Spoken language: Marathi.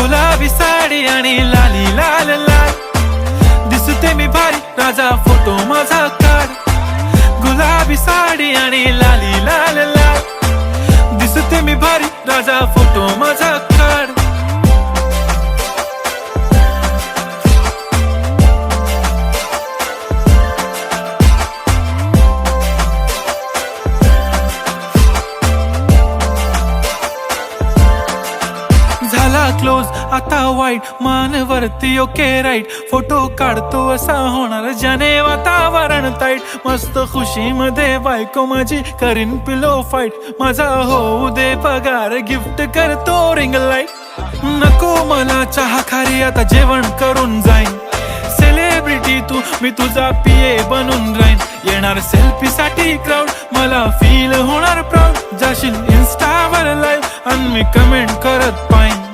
गुलाबी साडी आणि लाली लाल लाल, दिसते मी भारी राजा फोटो माझा काढ. गुलाबी साडी आणि लाली लाल लाल, दिसते मी भारी राजा फोटो माझा काढ. झाला क्लोज आता वाईट, मानवरती ओके राईट, फोटो काढतो असा होणार ज्याने वातावरण ताईट. मस्त खुशी मध्ये बायको माझी करीन पिलो फाईट, माझा होऊ दे पगार गिफ्ट करतो रिंग लाईट. नको मला चहा खारी आता जेवण करून जाईन, सेलिब्रिटी तू मी तुझा पिये बनून राहीन. येणार सेल्फी साठी क्राऊड, मला फील होणार प्राऊड. जाशील इन्स्टावर लाईव्ह आणि मी कमेंट करत पाहिन.